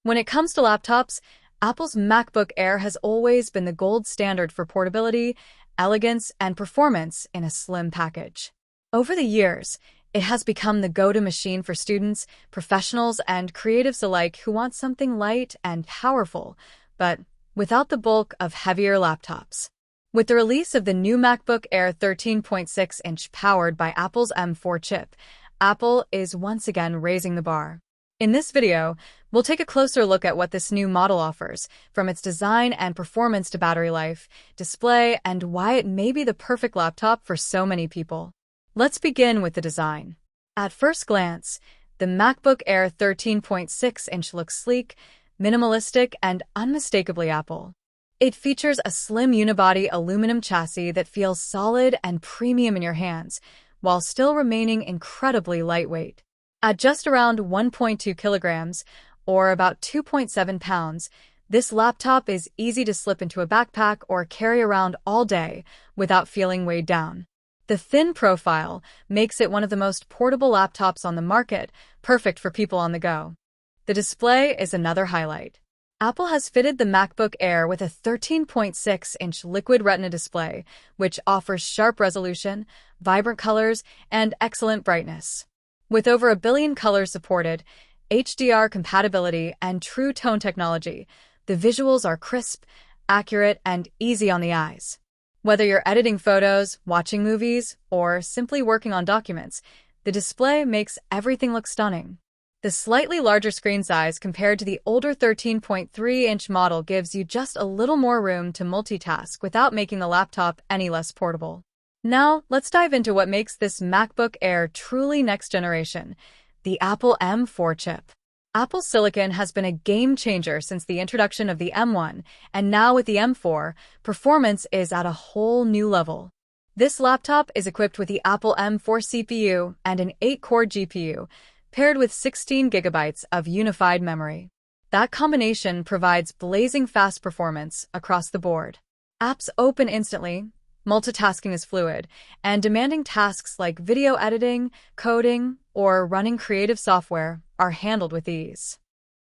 When it comes to laptops, Apple's MacBook Air has always been the gold standard for portability, elegance, and performance in a slim package. Over the years, it has become the go-to machine for students, professionals, and creatives alike who want something light and powerful, but without the bulk of heavier laptops. With the release of the new MacBook Air 13.6-inch powered by Apple's M4 chip, Apple is once again raising the bar. In this video, we'll take a closer look at what this new model offers, from its design and performance to battery life, display, and why it may be the perfect laptop for so many people. Let's begin with the design. At first glance, the MacBook Air 13.6-inch looks sleek, minimalistic, and unmistakably Apple. It features a slim unibody aluminum chassis that feels solid and premium in your hands, while still remaining incredibly lightweight. At just around 1.2 kilograms, or about 2.7 pounds, this laptop is easy to slip into a backpack or carry around all day without feeling weighed down. The thin profile makes it one of the most portable laptops on the market, perfect for people on the go. The display is another highlight. Apple has fitted the MacBook Air with a 13.6-inch liquid Retina display, which offers sharp resolution, vibrant colors, and excellent brightness. With over 1 billion colors supported, HDR compatibility, and true tone technology, the visuals are crisp, accurate, and easy on the eyes. Whether you're editing photos, watching movies, or simply working on documents, the display makes everything look stunning. The slightly larger screen size compared to the older 13.3-inch model gives you just a little more room to multitask without making the laptop any less portable. Now, let's dive into what makes this MacBook Air truly next generation, the Apple M4 chip. Apple Silicon has been a game changer since the introduction of the M1, and now with the M4, performance is at a whole new level. This laptop is equipped with the Apple M4 CPU and an 8-core GPU, paired with 16 gigabytes of unified memory. That combination provides blazing fast performance across the board. Apps open instantly, multitasking is fluid, and demanding tasks like video editing, coding, or running creative software are handled with ease.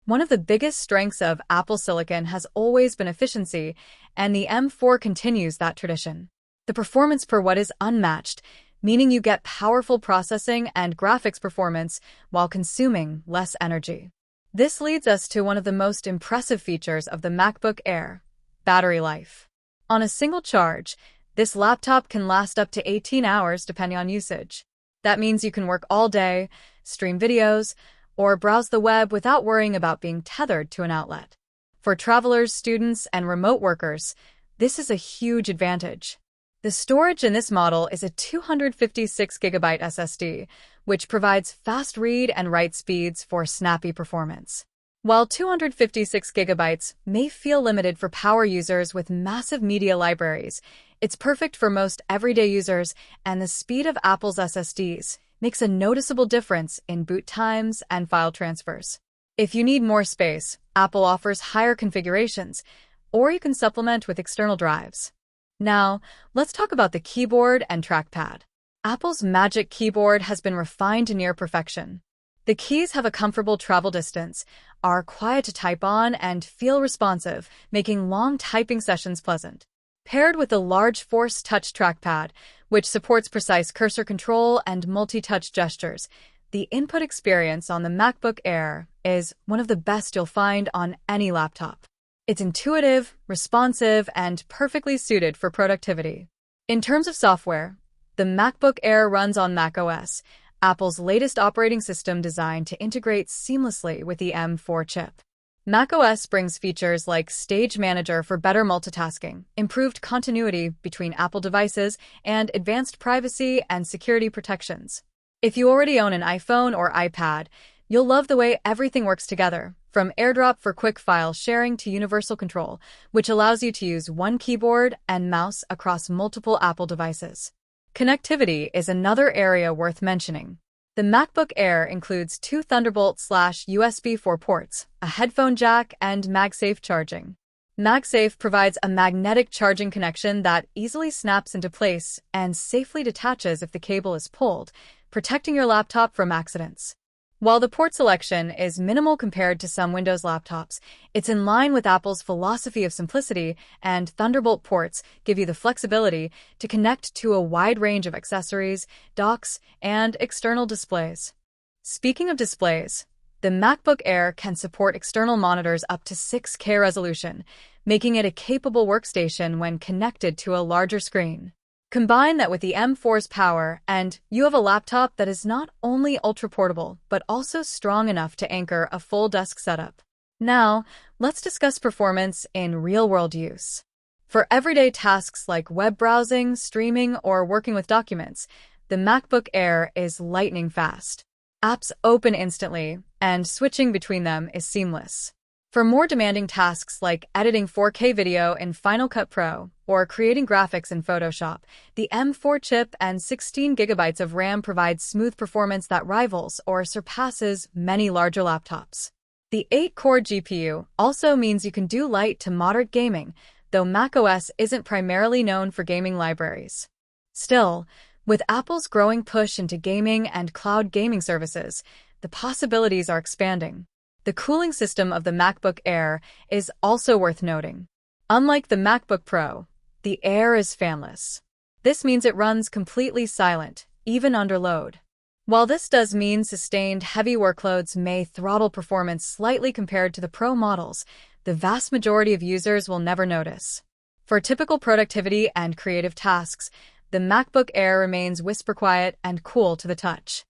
One of the biggest strengths of Apple Silicon has always been efficiency, and the M4 continues that tradition. The performance per watt is unmatched, meaning you get powerful processing and graphics performance while consuming less energy. This leads us to one of the most impressive features of the MacBook Air: battery life. On a single charge, this laptop can last up to 18 hours depending on usage. That means you can work all day, stream videos, or browse the web without worrying about being tethered to an outlet. For travelers, students, and remote workers, this is a huge advantage. The storage in this model is a 256GB SSD, which provides fast read and write speeds for snappy performance. While 256GB may feel limited for power users with massive media libraries, it's perfect for most everyday users, and the speed of Apple's SSDs makes a noticeable difference in boot times and file transfers. If you need more space, Apple offers higher configurations, or you can supplement with external drives. Now, let's talk about the keyboard and trackpad. Apple's Magic Keyboard has been refined to near perfection. The keys have a comfortable travel distance, are quiet to type on, and feel responsive, making long typing sessions pleasant. Paired with a large Force Touch trackpad, which supports precise cursor control and multi-touch gestures, the input experience on the MacBook Air is one of the best you'll find on any laptop. It's intuitive, responsive, and perfectly suited for productivity. In terms of software, the MacBook Air runs on macOS, Apple's latest operating system designed to integrate seamlessly with the M4 chip. macOS brings features like Stage Manager for better multitasking, improved continuity between Apple devices, and advanced privacy and security protections. If you already own an iPhone or iPad, you'll love the way everything works together, from AirDrop for quick file sharing to Universal Control, which allows you to use one keyboard and mouse across multiple Apple devices. Connectivity is another area worth mentioning. The MacBook Air includes 2 Thunderbolt/USB 4 ports, a headphone jack, and MagSafe charging. MagSafe provides a magnetic charging connection that easily snaps into place and safely detaches if the cable is pulled, protecting your laptop from accidents. While the port selection is minimal compared to some Windows laptops, it's in line with Apple's philosophy of simplicity, and Thunderbolt ports give you the flexibility to connect to a wide range of accessories, docks, and external displays. Speaking of displays, the MacBook Air can support external monitors up to 6K resolution, making it a capable workstation when connected to a larger screen. Combine that with the M4's power, and you have a laptop that is not only ultra-portable, but also strong enough to anchor a full desk setup. Now, let's discuss performance in real-world use. For everyday tasks like web browsing, streaming, or working with documents, the MacBook Air is lightning fast. Apps open instantly, and switching between them is seamless. For more demanding tasks like editing 4K video in Final Cut Pro or creating graphics in Photoshop, the M4 chip and 16 GB of RAM provide smooth performance that rivals or surpasses many larger laptops. The 8-core GPU also means you can do light to moderate gaming, though macOS isn't primarily known for gaming libraries. Still, with Apple's growing push into gaming and cloud gaming services, the possibilities are expanding. The cooling system of the MacBook Air is also worth noting. Unlike the MacBook Pro, the Air is fanless. This means it runs completely silent, even under load. While this does mean sustained heavy workloads may throttle performance slightly compared to the Pro models, the vast majority of users will never notice. For typical productivity and creative tasks, the MacBook Air remains whisper quiet and cool to the touch.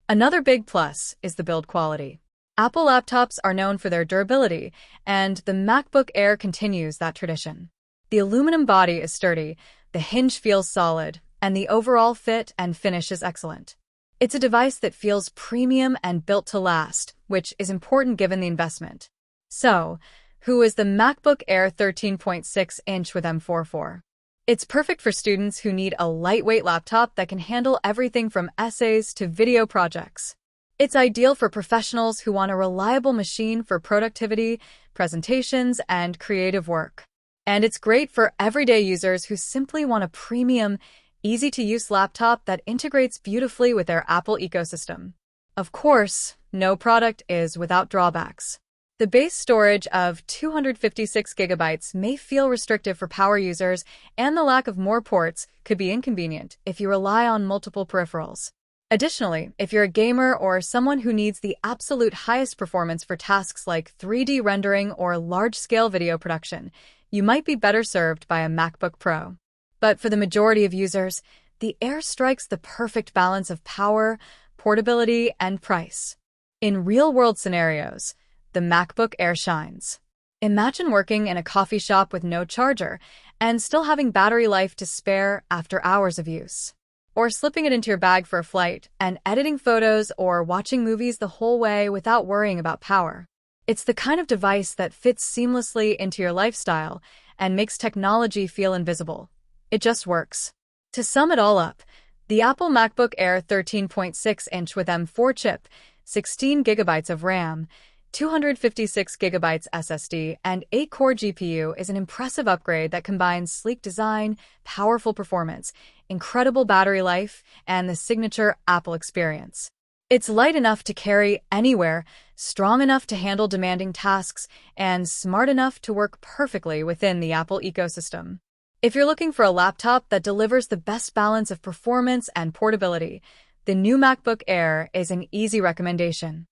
Another big plus is the build quality. Apple laptops are known for their durability, and the MacBook Air continues that tradition. The aluminum body is sturdy, the hinge feels solid, and the overall fit and finish is excellent. It's a device that feels premium and built to last, which is important given the investment. So, who is the MacBook Air 13.6-inch with M4 for? It's perfect for students who need a lightweight laptop that can handle everything from essays to video projects. It's ideal for professionals who want a reliable machine for productivity, presentations, and creative work. And it's great for everyday users who simply want a premium, easy-to-use laptop that integrates beautifully with their Apple ecosystem. Of course, no product is without drawbacks. The base storage of 256 GB may feel restrictive for power users, and the lack of more ports could be inconvenient if you rely on multiple peripherals. Additionally, if you're a gamer or someone who needs the absolute highest performance for tasks like 3D rendering or large-scale video production, you might be better served by a MacBook Pro. But for the majority of users, the Air strikes the perfect balance of power, portability, and price. In real-world scenarios, the MacBook Air shines. Imagine working in a coffee shop with no charger and still having battery life to spare after hours of use. Or slipping it into your bag for a flight and editing photos or watching movies the whole way without worrying about power. It's the kind of device that fits seamlessly into your lifestyle and makes technology feel invisible. It just works. To sum it all up, the Apple MacBook Air 13.6-inch with M4 chip, 16 GB of RAM, 256 GB SSD, and 8-core GPU is an impressive upgrade that combines sleek design, powerful performance, incredible battery life, and the signature Apple experience. It's light enough to carry anywhere, strong enough to handle demanding tasks, and smart enough to work perfectly within the Apple ecosystem. If you're looking for a laptop that delivers the best balance of performance and portability, the new MacBook Air is an easy recommendation.